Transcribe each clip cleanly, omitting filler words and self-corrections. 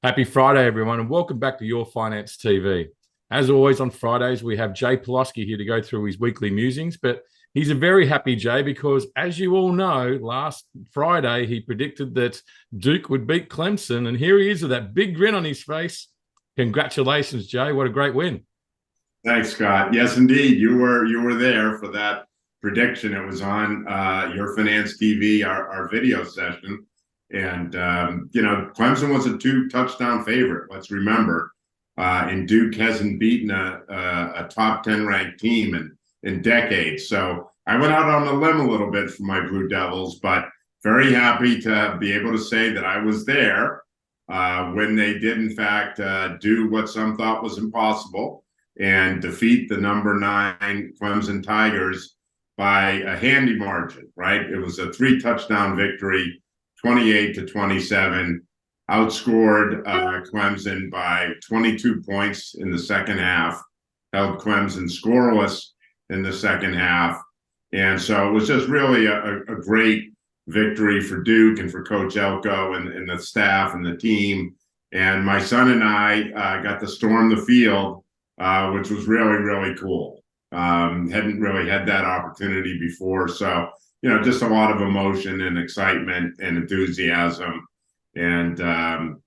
Happy Friday, everyone, and welcome back to Your Finance TV. As always, on Fridays, we have Jay Pelosky here to go through his weekly musings. But he's a very happy Jay because, as you all know, last Friday he predicted that Duke would beat Clemson, and here he is with that big grin on his face. Congratulations, Jay! What a great win! Thanks, Scott. Yes, indeed, you were there for that prediction. It was on Your Finance TV, our video session, and Clemson was a 2 touchdown favorite. Let's remember, and Duke hasn't beaten a top 10 ranked team in decades. So I went out on a limb a little bit for my Blue Devils, but very happy to be able to say that I was there when they did, in fact, do what some thought was impossible and defeat the number 9 Clemson Tigers by a handy margin, right? It was a 3 touchdown victory, 28-27, outscored Clemson by 22 points in the second half, held Clemson scoreless in the second half. And so it was just really a great victory for Duke and for Coach Elko and the staff and the team. And my son and I got to storm the field, which was really, really cool. Hadn't really had that opportunity before. So, just a lot of emotion and excitement and enthusiasm. And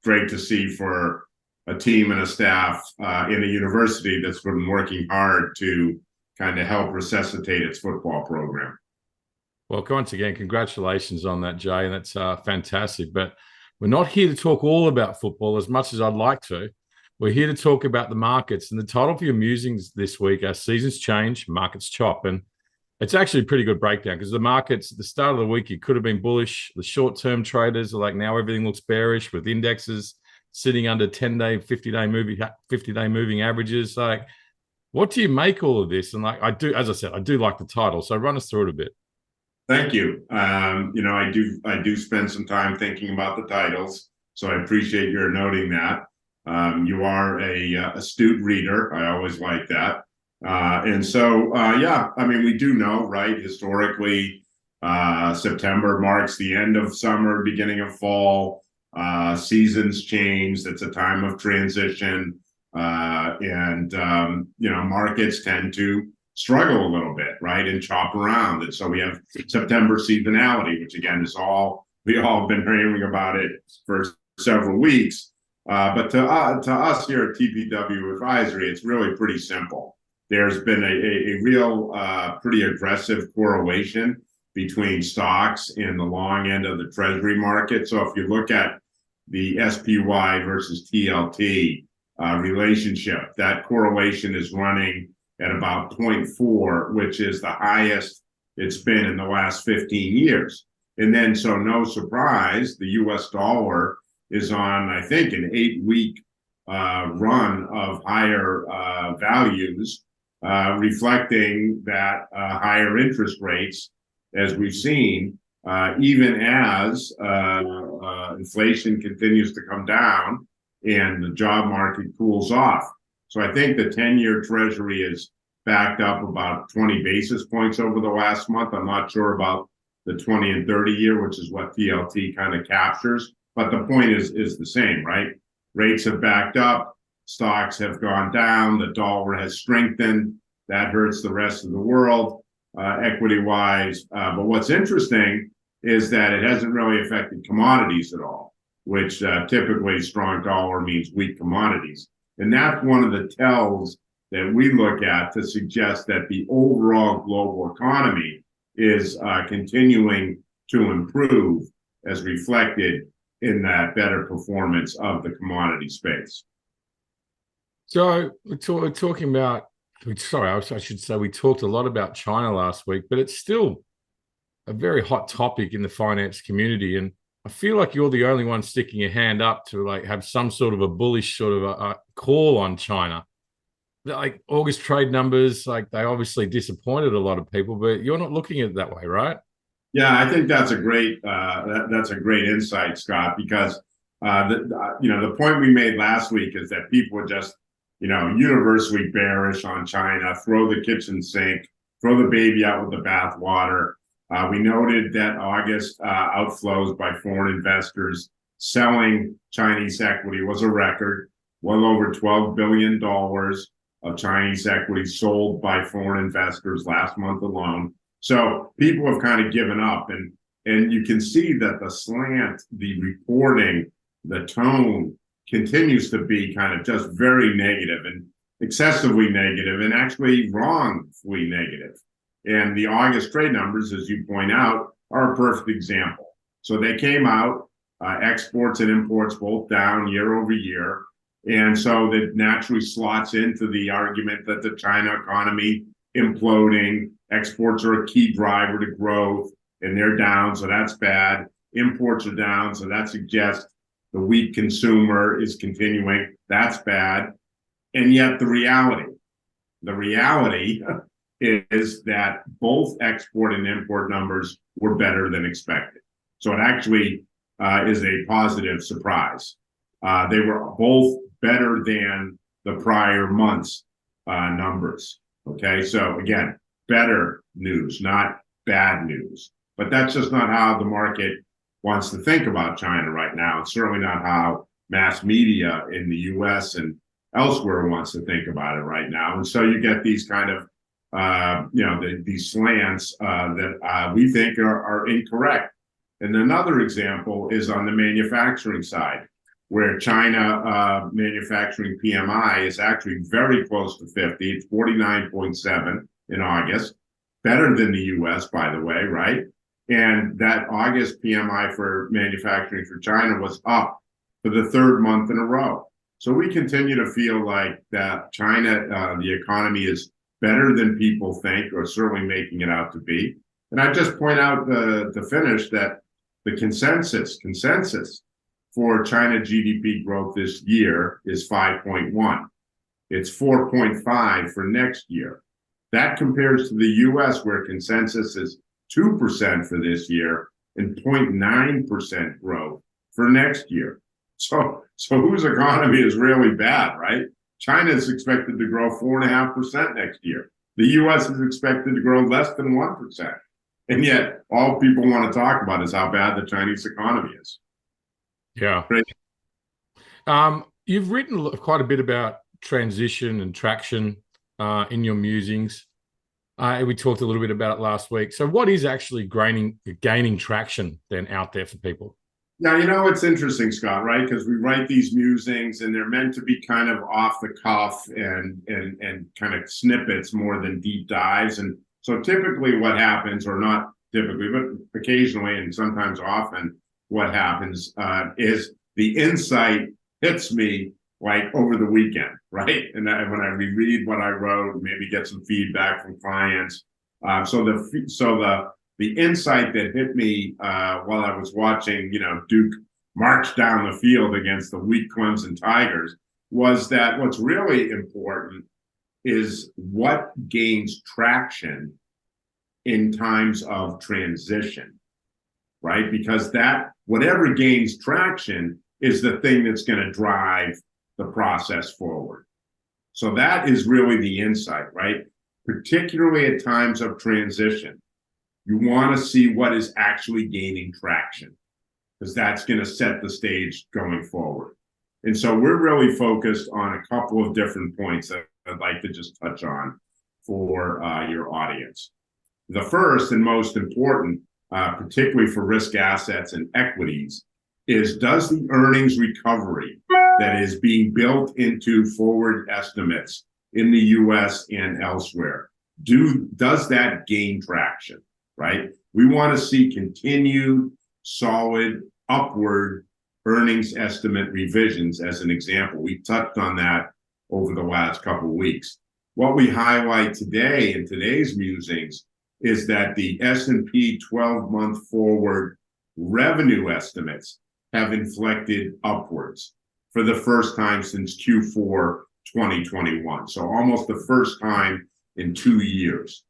great to see for a team and a staff in a university that's been working hard to kind of help resuscitate its football program. Well, once again, congratulations on that, Jay, and that's fantastic. But we're not here to talk all about football as much as I'd like to. We're here to talk about the markets, and the title for your musings this week are Seasons Change, Markets Chop. And it's actually a pretty good breakdown because the markets at the start of the week, it could have been bullish. The short-term traders are like, now everything looks bearish with indexes sitting under 10-day, 50-day moving averages. Like, what do you make all of this? And like, as I said, I do like the title. So run us through it a bit. Thank you. I do spend some time thinking about the titles, so I appreciate your noting that. You are a astute reader. I always like that. And so, we do know, right? Historically, September marks the end of summer, beginning of fall. Seasons change. It's a time of transition. Markets tend to struggle a little bit, right? And chop around. And so we have September seasonality, which again is we all been hearing about it for several weeks. But to us here at TPW Advisory, it's really pretty simple. There's been a real pretty aggressive correlation between stocks and the long end of the Treasury market. So if you look at the SPY versus TLT relationship, that correlation is running at about 0.4, which is the highest it's been in the last 15 years. And then, so no surprise, the US dollar is on, I think, an 8-week run of higher values, reflecting that higher interest rates, as we've seen, even as inflation continues to come down and the job market cools off. So I think the 10-year Treasury is backed up about 20 basis points over the last month. I'm not sure about the 20 and 30 year, which is what TLT kind of captures. But the point is the same, right? Rates have backed up, stocks have gone down, the dollar has strengthened. That hurts the rest of the world, equity-wise. But what's interesting is that it hasn't really affected commodities at all, which typically strong dollar means weak commodities. And that's one of the tells that we look at to suggest that the overall global economy is continuing to improve as reflected in that better performance of the commodity space. So we're talking about, I should say we talked a lot about China last week, but it's still a very hot topic in the finance community. And I feel like you're the only one sticking your hand up to like have some sort of a bullish sort of a call on China. Like August trade numbers, like they obviously disappointed a lot of people, but you're not looking at it that way, right? Yeah, I think that's a great insight, Scott, because the point we made last week is that people are just universally bearish on China, throw the kitchen sink, throw the baby out with the bathwater. We noted that August outflows by foreign investors selling Chinese equity was a record, well over $12 billion of Chinese equity sold by foreign investors last month alone. So people have kind of given up, and you can see that the slant, the reporting, the tone continues to be kind of just very negative and excessively negative and actually wrongfully negative. And the August trade numbers, as you point out, are a perfect example. So they came out, exports and imports both down year over year. And so that naturally slots into the argument that the China economy imploding, exports are a key driver to growth, and they're down, so that's bad. Imports are down, so that suggests the weak consumer is continuing. That's bad. And yet the reality is that both export and import numbers were better than expected. So it actually is a positive surprise. They were both better than the prior month's numbers. Okay, so again, better news, not bad news. But that's just not how the market wants to think about China right now. It's certainly not how mass media in the US and elsewhere wants to think about it right now. And so you get these kind of, these slants that we think are incorrect. And another example is on the manufacturing side, where China manufacturing PMI is actually very close to 50. It's 49.7 in August, better than the US, by the way, right? And that August PMI for manufacturing for China was up for the third month in a row. So we continue to feel like that China, the economy is better than people think, or certainly making it out to be. And I just point out to finish that the consensus for China GDP growth this year is 5.1. It's 4.5 for next year. That compares to the US, where consensus is 2% for this year and 0.9% growth for next year. So whose economy is really bad, right? China is expected to grow 4.5% next year. The US is expected to grow less than 1%. And yet all people want to talk about is how bad the Chinese economy is. Yeah. Great. You've written quite a bit about transition and traction in your musings. We talked a little bit about it last week. So what is actually gaining traction then out there for people? Now, it's interesting, Scott, right? Because we write these musings and they're meant to be kind of off the cuff and kind of snippets more than deep dives. And so typically what happens, or not typically, but occasionally and sometimes often, what happens is the insight hits me like over the weekend, right? And when I reread what I wrote, maybe get some feedback from clients. So the insight that hit me while I was watching, Duke march down the field against the weak Clemson Tigers was that what's really important is what gains traction in times of transition, right? Because that whatever gains traction is the thing that's going to drive the process forward. So that is really the insight, right? Particularly at times of transition, you want to see what is actually gaining traction, because that's going to set the stage going forward. And so we're really focused on a couple of different points that I'd like to just touch on for your audience. The first and most important, particularly for risk assets and equities, is does the earnings recovery that is being built into forward estimates in the US and elsewhere, does that gain traction, right? We want to see continued solid upward earnings estimate revisions as an example. We touched on that over the last couple of weeks. What we highlight today in today's musings is that the S&P 12-month forward revenue estimates have inflected upwards for the first time since Q4 2021. So almost the first time in 2 years.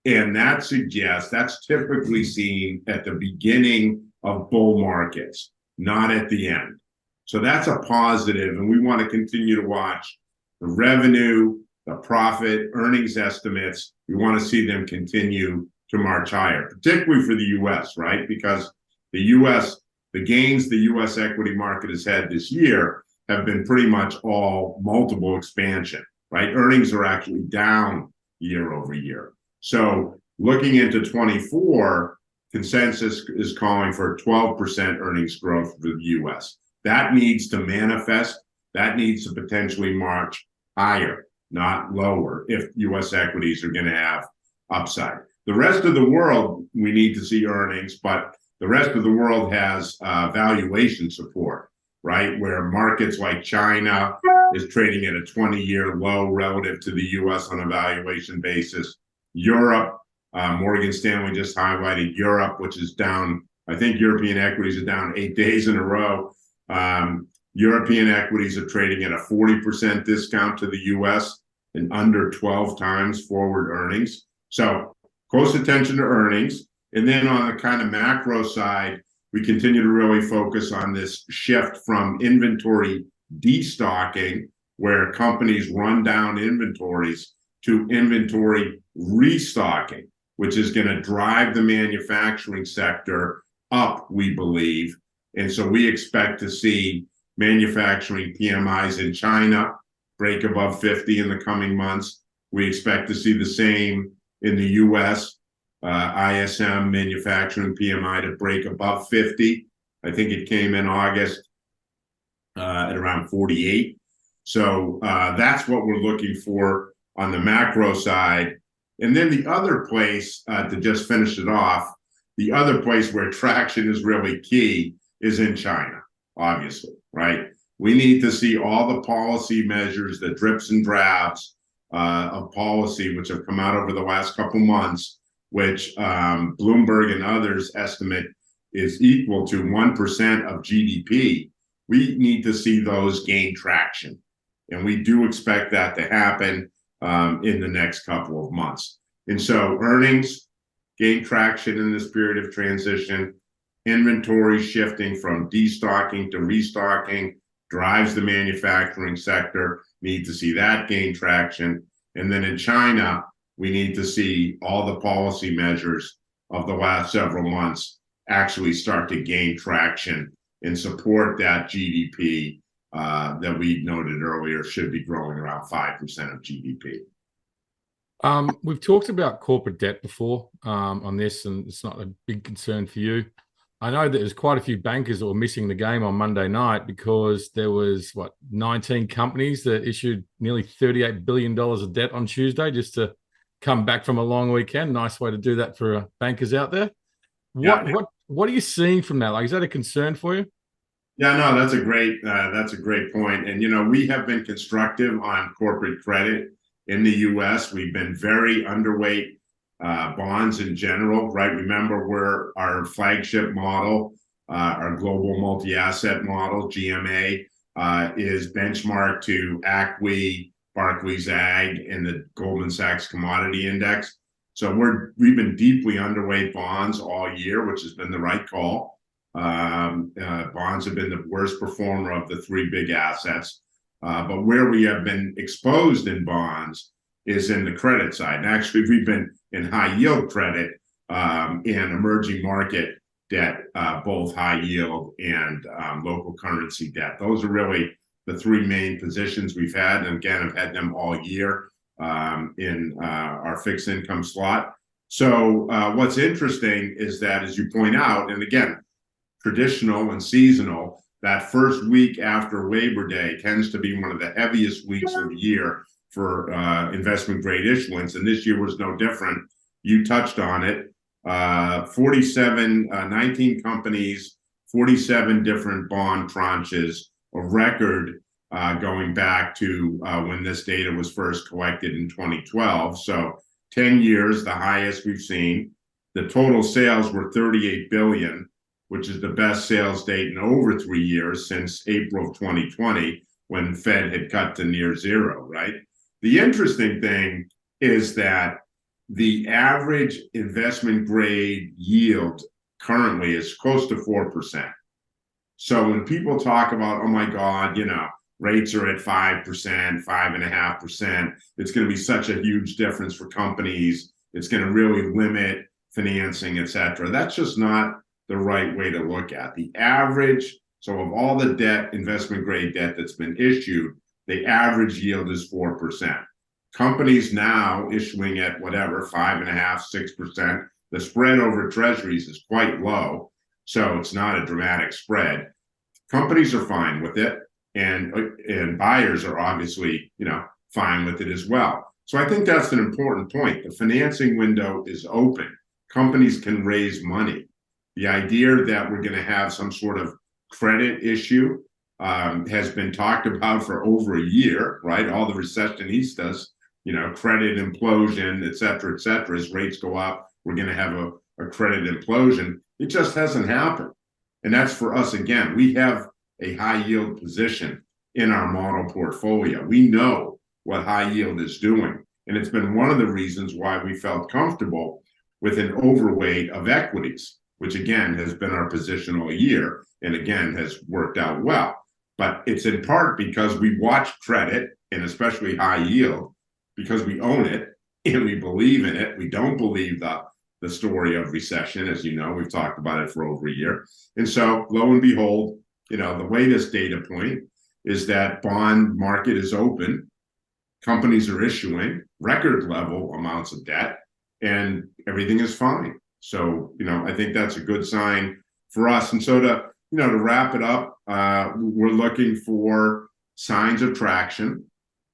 And that suggests that's typically seen at the beginning of bull markets, not at the end. So that's a positive, and we want to continue to watch the revenue, the profit, earnings estimates. We want to see them continue to march higher, particularly for the US, right? Because the US the gains the U.S. equity market has had this year have been pretty much all multiple expansion, right? Earnings are actually down year over year. So looking into 24, consensus is calling for 12% earnings growth for the U.S. That needs to manifest. That needs to potentially march higher, not lower, if U.S. equities are going to have upside. The rest of the world, we need to see earnings, but the rest of the world has valuation support, right? Where markets like China is trading at a 20-year low relative to the U.S. on a valuation basis. Europe, Morgan Stanley just highlighted Europe, which is down. I think European equities are down 8 days in a row. European equities are trading at a 40% discount to the U.S. and under 12 times forward earnings. So close attention to earnings. And then on the kind of macro side, we continue to really focus on this shift from inventory destocking, where companies run down inventories, to inventory restocking, which is going to drive the manufacturing sector up, we believe. And so we expect to see manufacturing PMIs in China break above 50 in the coming months. We expect to see the same in the U.S. ISM manufacturing PMI to break above 50. I think it came in August at around 48. So that's what we're looking for on the macro side. And then the other place, to just finish it off, the other place where traction is really key is in China, obviously, right? We need to see all the policy measures, the drips and drabs of policy, which have come out over the last couple months, which Bloomberg and others estimate is equal to 1% of GDP. We need to see those gain traction. And we do expect that to happen in the next couple of months. And so earnings gain traction in this period of transition. Inventory shifting from destocking to restocking drives the manufacturing sector. Need to see that gain traction. And then in China, we need to see all the policy measures of the last several months actually start to gain traction and support that GDP that we noted earlier should be growing around 5% of GDP. We've talked about corporate debt before on this, and it's not a big concern for you. I know that there's quite a few bankers that were missing the game on Monday night because there was, 19 companies that issued nearly $38 billion of debt on Tuesday just to come back from a long weekend. Nice way to do that for bankers out there. What are you seeing from that? Like, is that a concern for you? Yeah, no, that's a great point. And, we have been constructive on corporate credit in the U.S. We've been very underweight bonds in general, right? Remember, our flagship model, our global multi-asset model, GMA, is benchmarked to ACWI, Barclays Ag, and the Goldman Sachs Commodity Index. So we've been deeply underweight bonds all year, which has been the right call. Bonds have been the worst performer of the three big assets. But where we have been exposed in bonds is in the credit side. And actually, we've been in high yield credit and emerging market debt, both high yield and local currency debt. Those are really the three main positions we've had. And again, I've had them all year in our fixed income slot. So what's interesting is that, as you point out, and again, traditional and seasonal, that first week after Labor Day tends to be one of the heaviest weeks of the year for investment grade issuance. And this year was no different. You touched on it. 19 companies, 47 different bond tranches, a record going back to when this data was first collected in 2012. So 10 years, the highest we've seen. The total sales were $38 billion, which is the best sales date in over 3 years since April of 2020, when Fed had cut to near zero, right? The interesting thing is that the average investment grade yield currently is close to 4%. So when people talk about, oh my God, rates are at 5%, 5.5%, it's going to be such a huge difference for companies. It's going to really limit financing, et cetera. That's just not the right way to look at. The average, so of all the debt, investment grade debt that's been issued, the average yield is 4%. Companies now issuing at whatever, 5.5%, 6%. The spread over treasuries is quite low, so it's not a dramatic spread. Companies are fine with it, and buyers are obviously, fine with it as well. So I think that's an important point. The financing window is open. Companies can raise money. The idea that we're going to have some sort of credit issue has been talked about for over a year, right? All the recessionistas, credit implosion, et cetera, as rates go up, we're going to have a credit implosion. It just hasn't happened. And that's for us, again, we have a high yield position in our model portfolio. We know what high yield is doing. And it's been one of the reasons why we felt comfortable with an overweight of equities, which again has been our position all year and again has worked out well. But it's in part because we watch credit, and especially high yield, because we own it and we believe in it. We don't believe the story of recession. As you know, we've talked about it for over a year. And so lo and behold, the latest data point is that bond market is open. Companies are issuing record level amounts of debt and everything is fine. So, I think that's a good sign for us. And so to wrap it up, we're looking for signs of traction,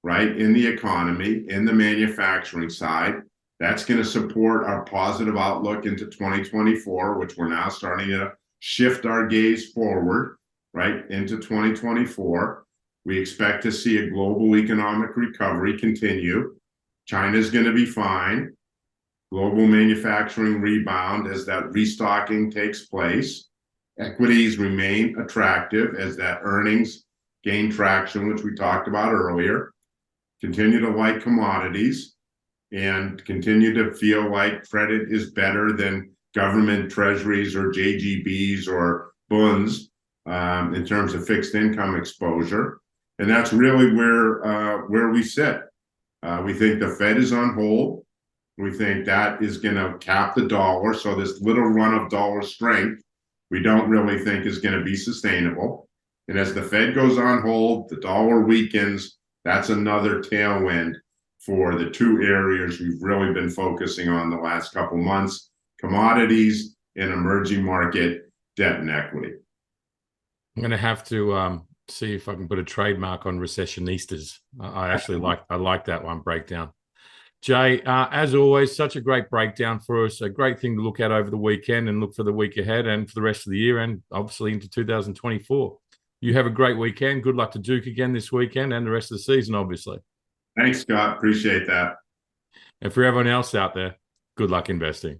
right, in the economy, in the manufacturing side. That's going to support our positive outlook into 2024, which we're now starting to shift our gaze forward, right, into 2024. We expect to see a global economic recovery continue. China's going to be fine. Global manufacturing rebound as that restocking takes place. Equities remain attractive as that earnings gain traction, which we talked about earlier. Continue to like commodities and continue to feel like credit is better than government treasuries or JGBs or bonds in terms of fixed income exposure. And that's really where we sit. We think the Fed is on hold. We think that is going to cap the dollar. So this little run of dollar strength, we don't really think is going to be sustainable. And as the Fed goes on hold, the dollar weakens. That's another tailwind for the two areas we've really been focusing on the last couple months: commodities and emerging market debt and equity. I'm going to have to see if I can put a trademark on recessionistas. I like that one breakdown. Jay, as always, such a great breakdown for us. A great thing to look at over the weekend and look for the week ahead and for the rest of the year and obviously into 2024. You have a great weekend. Good luck to Duke again this weekend and the rest of the season, obviously. Thanks, Scott. Appreciate that. And for everyone else out there, good luck investing.